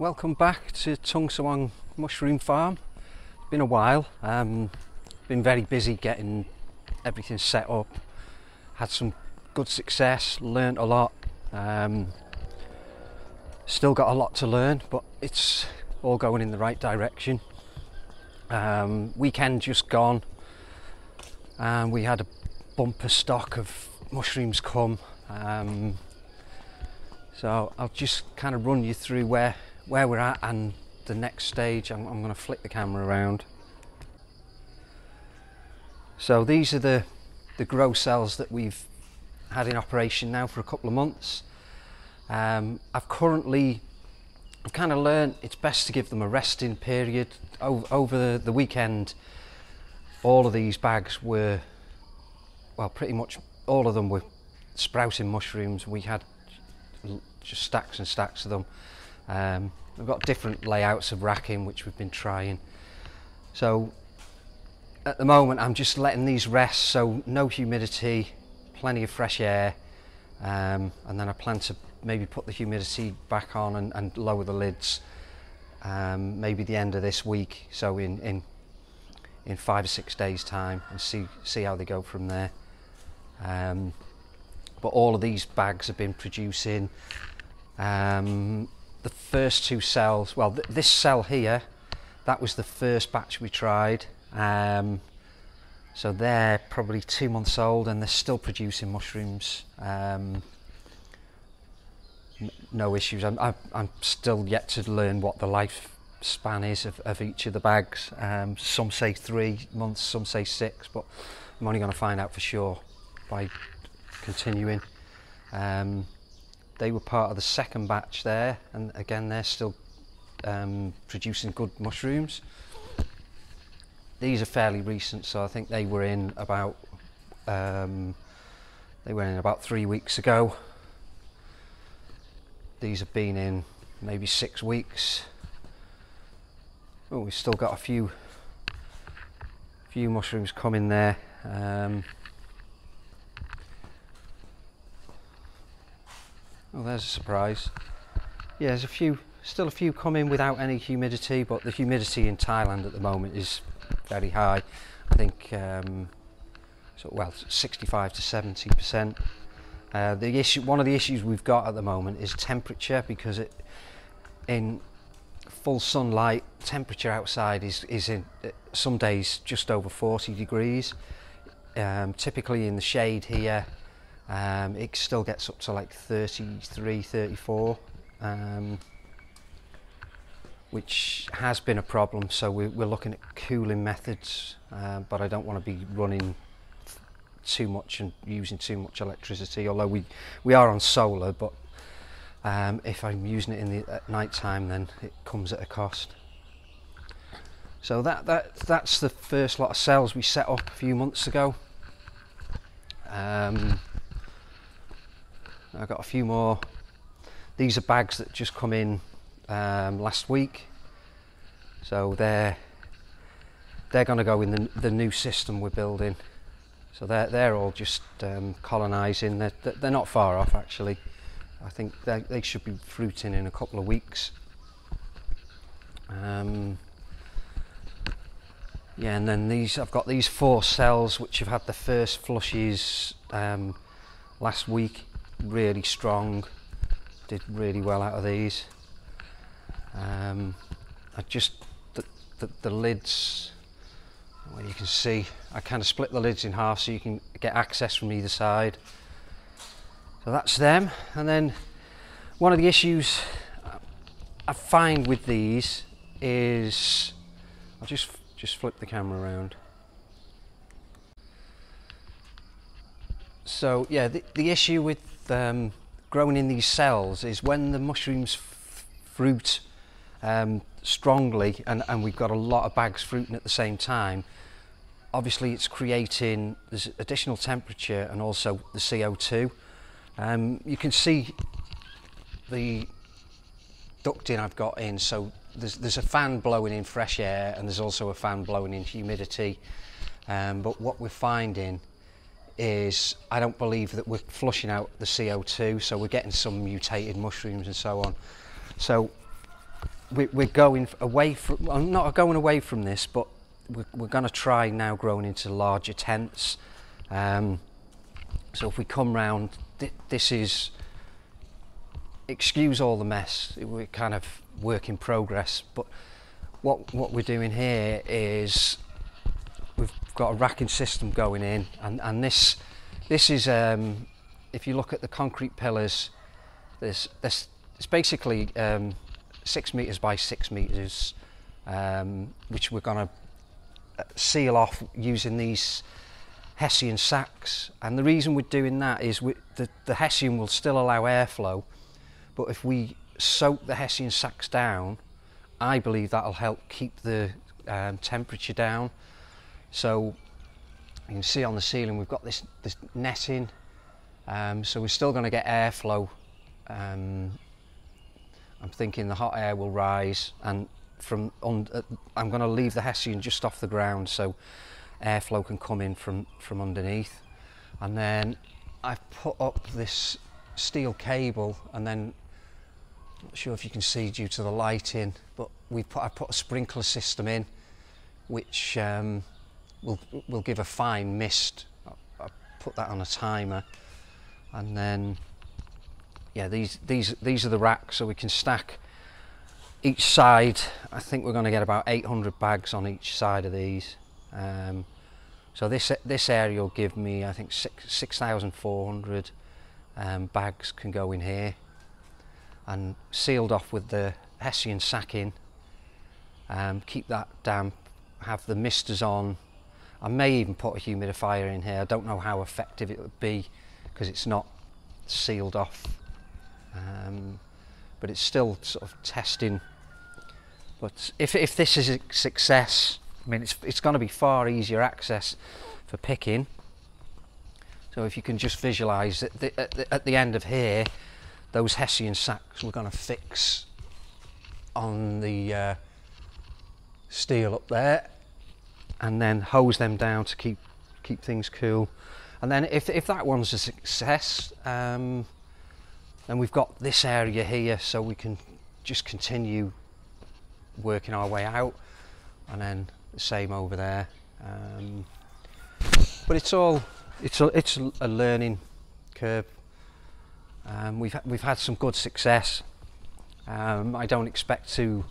welcome back to Tung Sawang Mushroom Farm. It's been a while, been very busy getting everything set up, had some good success, learnt a lot, still got a lot to learn, but it's all going in the right direction. Weekend just gone and we had a bumper stock of mushrooms come, so I'll just kind of run you through where we're at and the next stage. I'm going to flick the camera around. So these are the grow cells that we've had in operation now for a couple of months. I've kind of learned it's best to give them a resting period. Over the weekend, all of these bags were, well, pretty much all of them were sprouting mushrooms. We had just stacks and stacks of them. We've got different layouts of racking which we've been trying. So at the moment I'm just letting these rest, so no humidity, plenty of fresh air, and then I plan to maybe put the humidity back on and lower the lids maybe the end of this week, so in 5 or 6 days time, and see how they go from there. But all of these bags have been producing. The first two cells, well, this cell here, that was the first batch we tried. So they're probably 2 months old and they're still producing mushrooms. No issues. I'm still yet to learn what the lifespan is of each of the bags. Some say 3 months, some say 6, but I'm only going to find out for sure by continuing. They were part of the second batch there, and again they're still producing good mushrooms. These are fairly recent, so I think they were in about 3 weeks ago. These have been in maybe 6 weeks. Oh, we've still got a few mushrooms coming there. Oh, there's a surprise. Yeah, there's still a few coming without any humidity, but the humidity in Thailand at the moment is very high. I think well, 65 to 70%. One of the issues we've got at the moment is temperature, because in full sunlight, temperature outside is in some days just over 40 degrees. Typically in the shade here, it still gets up to like 33, 34, which has been a problem, so we're looking at cooling methods, but I don't want to be running too much and using too much electricity, although we are on solar, but if I'm using it at night time, then it comes at a cost. So that's the first lot of cells we set up a few months ago. I've got a few more. These are bags that just come in last week, so they're going to go in the new system we're building. So they're all just colonising. They're not far off actually. I think they should be fruiting in a couple of weeks. Yeah, and then I've got these 4 cells which have had the first flushes last week. Really strong, did really well out of these. The lids, well, you can see I kind of split the lids in half so you can get access from either side. So that's them. And then one of the issues I find with these is, I'll just flip the camera around. So yeah, the issue with growing in these cells is when the mushrooms fruit strongly, and we've got a lot of bags fruiting at the same time, obviously it's creating this additional temperature and also the CO2. You can see the ducting I've got in, so there's a fan blowing in fresh air and there's also a fan blowing in humidity, but what we're finding is I don't believe that we're flushing out the CO2, so we're getting some mutated mushrooms and so on. So we're going away from, well, not going away from this, but we're going to try now growing into larger tents. So if we come round, this is, excuse all the mess, we're kind of work in progress, but what we're doing here is we've got a racking system going in, and this is, if you look at the concrete pillars, it's basically 6 meters by 6 meters, which we're going to seal off using these Hessian sacks. And the reason we're doing that is the Hessian will still allow airflow, but if we soak the Hessian sacks down, I believe that'll help keep the temperature down. So you can see on the ceiling we've got this netting, so we're still going to get airflow. I'm thinking the hot air will rise, and I'm going to leave the Hessian just off the ground so airflow can come in from underneath. And then I've put up this steel cable, and then I'm not sure if you can see due to the lighting, but I put a sprinkler system in, which will give a fine mist. I put that on a timer, and then yeah, these are the racks, so we can stack each side. I think we're going to get about 800 bags on each side of these. So this area will give me, I think, 6,400 bags can go in here, and sealed off with the Hessian sacking. Keep that damp, have the misters on. I may even put a humidifier in here. I don't know how effective it would be because it's not sealed off, but it's still sort of testing. But if this is a success, I mean, it's going to be far easier access for picking. So if you can just visualise at the end of here, those Hessian sacks we're going to fix on the steel up there, and then hose them down to keep things cool. And then if that one's a success, then we've got this area here, so we can just continue working our way out, and then the same over there. But it's a learning curve. We've had some good success. I don't expect to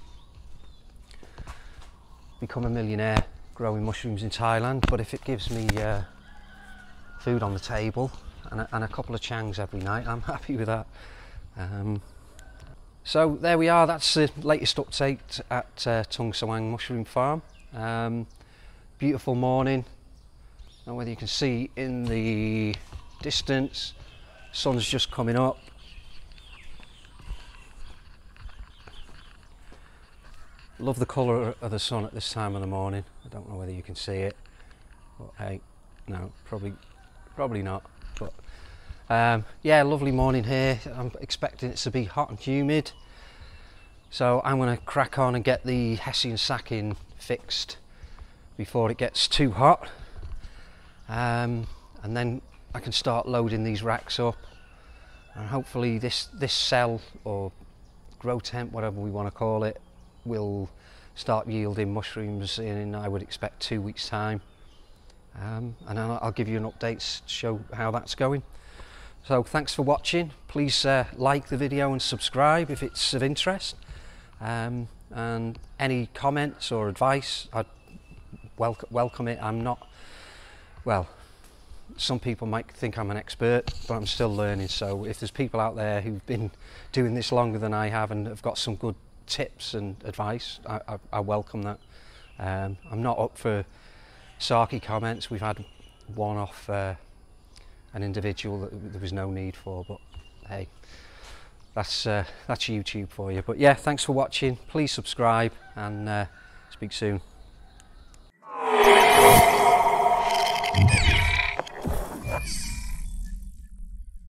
become a millionaire growing mushrooms in Thailand, but if it gives me food on the table and a couple of changs every night, I'm happy with that. So there we are, that's the latest update at Tung Sawang Mushroom Farm. Beautiful morning. I don't know whether you can see in the distance, sun's just coming up. Love the colour of the sun at this time of the morning. I don't know whether you can see it, but hey, no, probably not. But yeah, lovely morning here. I'm expecting it to be hot and humid, so I'm going to crack on and get the Hessian sacking fixed before it gets too hot, and then I can start loading these racks up, and hopefully this cell or grow tent, whatever we want to call it, will start yielding mushrooms in, I would expect, 2 weeks time, and then I'll give you an update to show how that's going. So thanks for watching. Please like the video and subscribe if it's of interest, and any comments or advice, I'd welcome it. I'm not, well, some people might think I'm an expert, but I'm still learning. So if there's people out there who've been doing this longer than I have and have got some good tips and advice, I welcome that. I'm not up for sarky comments. We've had one off an individual that there was no need for, but hey, that's YouTube for you. But yeah, thanks for watching. Please subscribe, and speak soon.